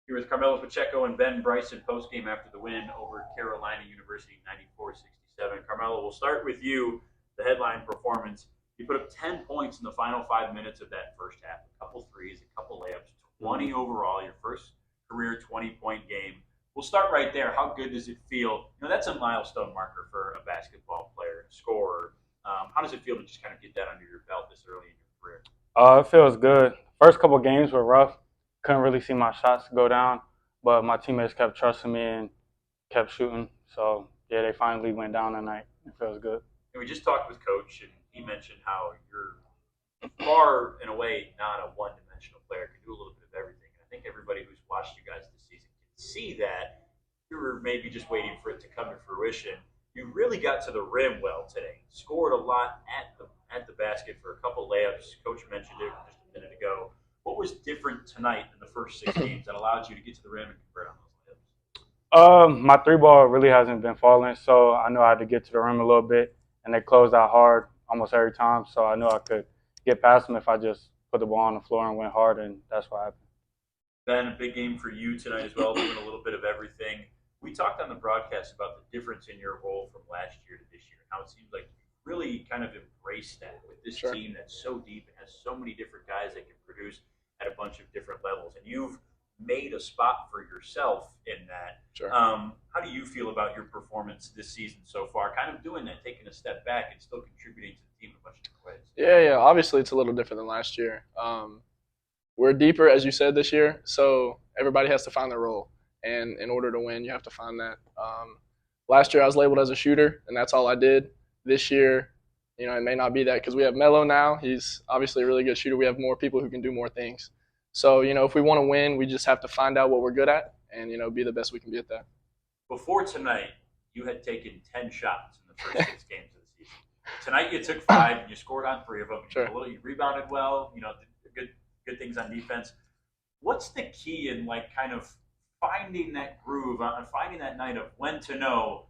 Here with Carmelo, Pacheco, and Bryson post-game after the win over Carolina University 94-67. Carmelo, we'll start with you. The headline performance. You put up 10 points in the final 5 minutes of that first half. A couple threes, a couple layups, 20 overall, your first career 20-point game. We'll start right there. How good does it feel? That's a milestone marker for a basketball player, scorer. How does it feel to just kind of get that under your belt this early in your career? It feels good. First couple games were rough. Couldn't really see my shots go down, but my teammates kept trusting me and kept shooting. So yeah, they finally went down tonight. It feels good. And we just talked with Coach, and he mentioned how you're far and away not a one-dimensional player. Can do a little bit of everything. And I think everybody who's watched you guys this season can see that. You were maybe just waiting for it to come to fruition. You really got to the rim well today. Scored a lot at the basket for a couple layups. Coach mentioned it just a minute ago. What was different tonight in the first six games that allowed you to get to the rim and convert on those layups? My three ball really hasn't been falling, so I knew I had to get to the rim a little bit, and they closed out hard almost every time. So I knew I could get past them if I just put the ball on the floor and went hard, and that's what happened. Ben, a big game for you tonight as well, doing a little bit of everything. We talked on the broadcast about the difference in your role from last year to this year, and how it seems like you really kind of embraced that with this team that's so deep and has so many different guys that can produce at a bunch of different levels. And you've made a spot for yourself in that. Sure. How do you feel about your performance this season so far? Kind of doing that, taking a step back and still contributing to the team in a bunch of different ways. Yeah. Obviously, it's a little different than last year. We're deeper, as you said, this year, so everybody has to find their role. And in order to win, you have to find that. Last year, I was labeled as a shooter, and that's all I did. This year, it may not be that because we have Melo now. He's obviously a really good shooter. We have more people who can do more things. So, if we want to win, we just have to find out what we're good at and, be the best we can be at that. Before tonight, you had taken 10 shots in the first six games of the season. Tonight, you took 5, and you scored on 3 of them. Sure. You rebounded well, good things on defense. What's the key in, kind of finding that groove, finding that night of when to know,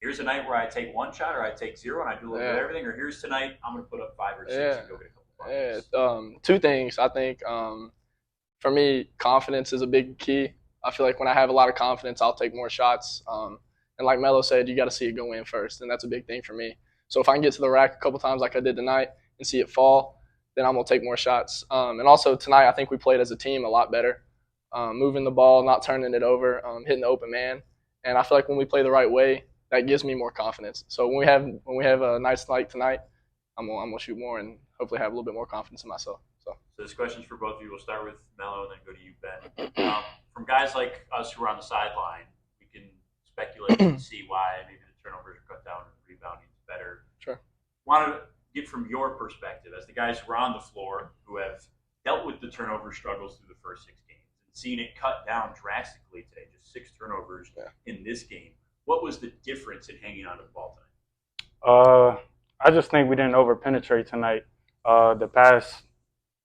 here's a night where I take 1 shot or I take 0 and I do a little bit of everything, or here's tonight I'm going to put up 5 or 6 and go get a couple buckets? 2 things. I think for me, confidence is a big key. I feel like when I have a lot of confidence, I'll take more shots. And like Melo said, you got to see it go in first, and that's a big thing for me. So if I can get to the rack a couple times like I did tonight and see it fall, then I'm going to take more shots. And also tonight, I think we played as a team a lot better. Moving the ball, not turning it over, hitting the open man. And I feel like when we play the right way, that gives me more confidence. So when we have a nice night tonight, I'm gonna shoot more and hopefully have a little bit more confidence in myself. So this question's for both of you. We'll start with Melo and then go to you, Ben. From guys like us who are on the sideline, we can speculate and see why maybe the turnovers are cut down and the rebounding is better. Sure. Want to get from your perspective as the guys who are on the floor who have dealt with the turnover struggles through the first 6 games and seen it cut down drastically today, just 6 turnovers in this game. What was the difference in hanging on to the ball tonight? I just think we didn't over-penetrate tonight. The past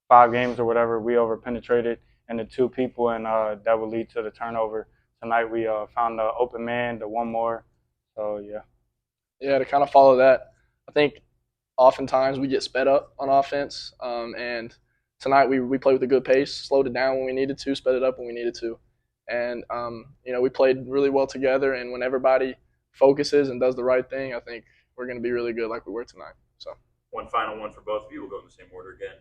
5 games or whatever, we over-penetrated into 2 people, and that would lead to the turnover. Tonight we found the open man, the one more. So, yeah. Yeah, to kind of follow that, I think oftentimes we get sped up on offense, and tonight we played with a good pace, slowed it down when we needed to, sped it up when we needed to. And, we played really well together, and when everybody focuses and does the right thing, I think we're going to be really good like we were tonight. So, one final one for both of you. We'll go in the same order again.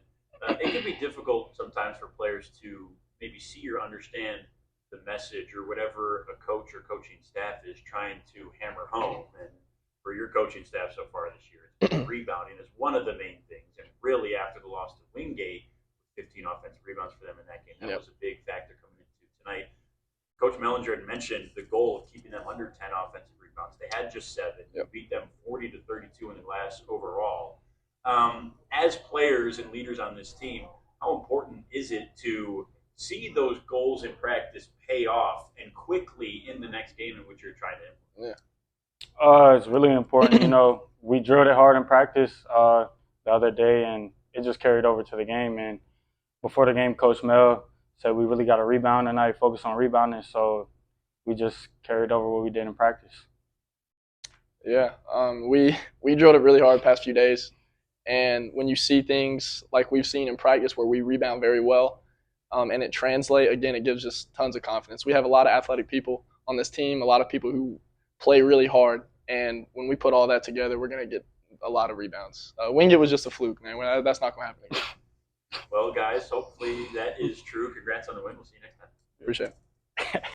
It can be difficult sometimes for players to maybe see or understand the message or whatever a coach or coaching staff is trying to hammer home. And for your coaching staff so far this year, it's been rebounding is one of the main things. And really, after the loss to Wingate, 15 offensive rebounds for them in that game, that was a big factor coming into tonight. Coach Mellinger had mentioned the goal of keeping them under 10 offensive rebounds. They had just 7. You beat them 40-32 in the glass overall. As players and leaders on this team, how important is it to see those goals in practice pay off and quickly in the next game in which you're trying to implement? It's really important. We drilled it hard in practice the other day, and it just carried over to the game. And before the game, Coach Mel said we really got to rebound tonight, focus on rebounding. So we just carried over what we did in practice. Yeah, we drilled it really hard the past few days. And when you see things like we've seen in practice where we rebound very well, and it translate, again, it gives us tons of confidence. We have a lot of athletic people on this team, a lot of people who play really hard, and when we put all that together, we're going to get a lot of rebounds. Wingate was just a fluke, man. That's not going to happen again. Well, guys, hopefully that is true. Congrats on the win. We'll see you next time. Appreciate it.